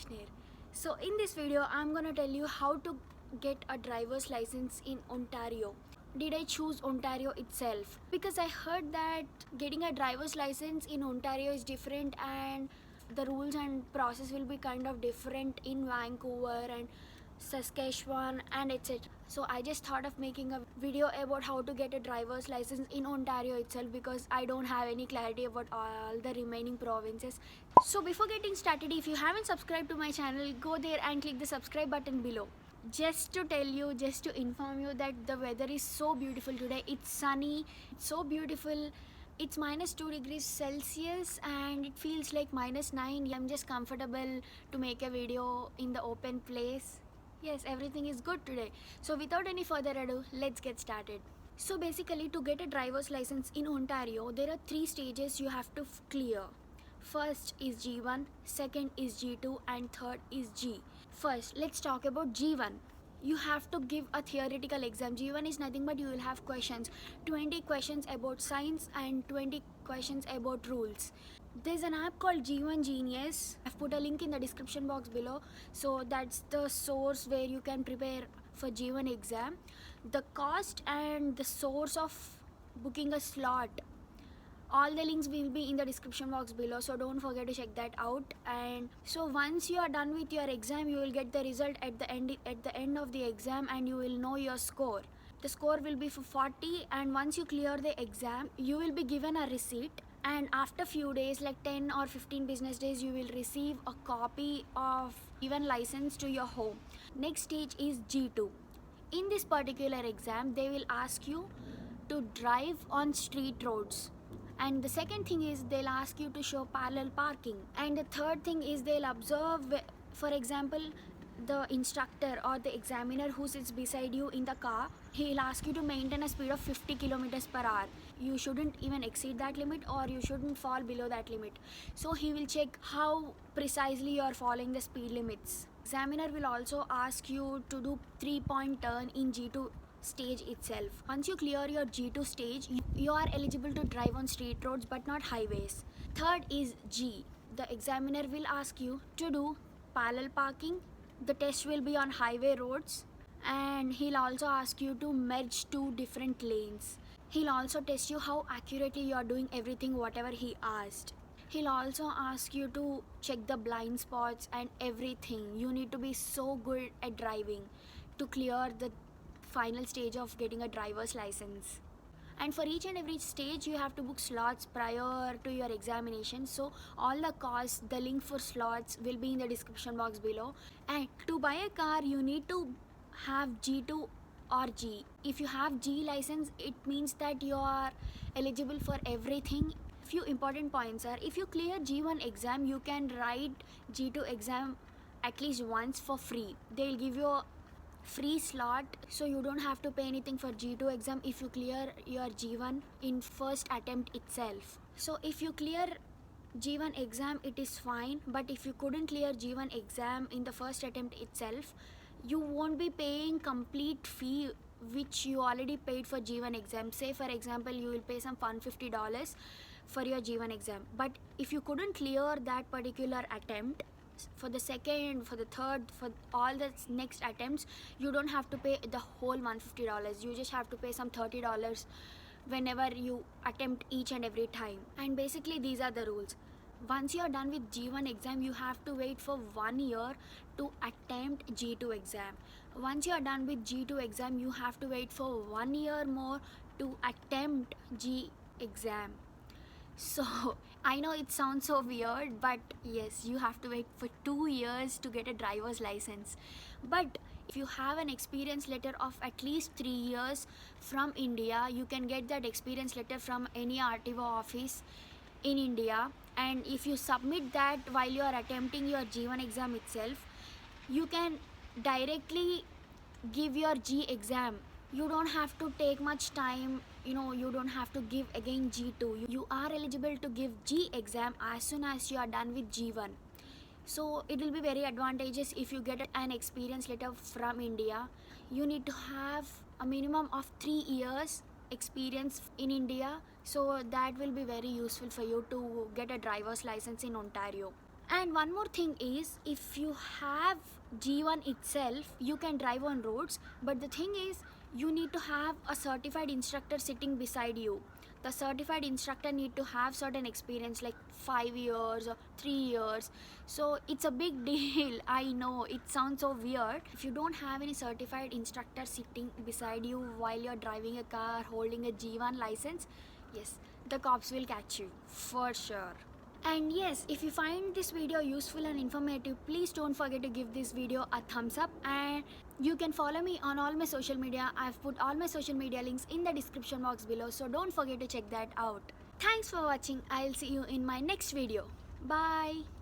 Kashmir. So in this video I'm gonna tell you how to get a driver's license in Ontario. Did I choose Ontario itself? Because I heard that getting a driver's license in Ontario is different and the rules and process will be kind of different in Vancouver and Saskatchewan and etc. So I just thought of making a video about how to get a driver's license in Ontario itself because I don't have any clarity about all the remaining provinces. So before getting started, if you haven't subscribed to my channel, go there and click the subscribe button below. Just to inform you that the weather is so beautiful today. It's sunny, it's so beautiful. It's -2 degrees Celsius and it feels like -9. I'm just comfortable to make a video in the open place. Yes, everything is good today. So without any further ado, let's get started. So basically, to get a driver's license in Ontario, there are 3 stages you have to clear. First is G1, second is G2 and third is G. First, let's talk about G1. You have to give a theoretical exam. G1 is nothing but you will have questions. 20 questions about science and 20 questions about rules. There's an app called G1 Genius. I've put a link in the description box below. So that's the source where you can prepare for G1 exam. The cost and the source of booking a slot, all the links will be in the description box below, so don't forget to check that out. And so once you are done with your exam, you will get the result at the end of the exam and you will know your score. The score will be for 40 and once you clear the exam, you will be given a receipt, and after few days, like 10 or 15 business days, you will receive a copy of even license to your home. Next stage is G2. In this particular exam, they will ask you to drive on street roads. And the second thing is they'll ask you to show parallel parking. And the third thing is they'll observe, for example, the instructor or the examiner who sits beside you in the car, he'll ask you to maintain a speed of 50 kilometers per hour. You shouldn't even exceed that limit or you shouldn't fall below that limit. So he will check how precisely you are following the speed limits. Examiner will also ask you to do 3-point turn in G2 stage itself. Once you clear your G2 stage, you are eligible to drive on street roads but not highways. Third is G. The examiner will ask you to do parallel parking. The test will be on highway roads and he'll also ask you to merge 2 different lanes. He'll also test you how accurately you are doing everything whatever he asked. He'll also ask you to check the blind spots and everything. You need to be so good at driving to clear the final stage of getting a driver's license. And for each and every stage you have to book slots prior to your examination. So all the costs, the link for slots will be in the description box below. And to buy a car you need to have G2 or G. If you have G license, it means that you are eligible for everything. Few important points are, if you clear G1 exam, you can write G2 exam at least once for free. They'll give you a free slot, so you don't have to pay anything for G2 exam if you clear your G1 in first attempt itself. So if you clear G1 exam, it is fine, but if you couldn't clear G1 exam in the first attempt itself, you won't be paying complete fee which you already paid for G1 exam. Say for example, you will pay some $150 for your G1 exam, but if you couldn't clear that particular attempt, for the second, for the third, for all the next attempts, you don't have to pay the whole $150. You just have to pay some $30 whenever you attempt each and every time. And basically these are the rules. Once you are done with G1 exam, you have to wait for 1 year to attempt G2 exam. Once you are done with G2 exam, you have to wait for 1 year more to attempt G exam. So I know it sounds so weird, but yes, you have to wait for 2 years to get a driver's license. But if you have an experience letter of at least 3 years from India, you can get that experience letter from any RTO office in India. And if you submit that while you are attempting your G1 exam itself, you can directly give your G exam. You don't have to take much time, you don't have to give again G2. You are eligible to give G exam as soon as you are done with G1. So it will be very advantageous if you get an experience letter from India. You need to have a minimum of 3 years experience in India, so that will be very useful for you to get a driver's license in Ontario. And one more thing is, if you have G1 itself, you can drive on roads, but the thing is, you need to have a certified instructor sitting beside you. The certified instructor need to have certain experience like 5 years or 3 years. So it's a big deal. I know it sounds so weird. If you don't have any certified instructor sitting beside you while you're driving a car holding a G1 license, yes, the cops will catch you for sure. And yes, if you find this video useful and informative, please don't forget to give this video a thumbs up, and you can follow me on all my social media. I've put all my social media links in the description box below, so don't forget to check that out. Thanks for watching. I'll see you in my next video. Bye.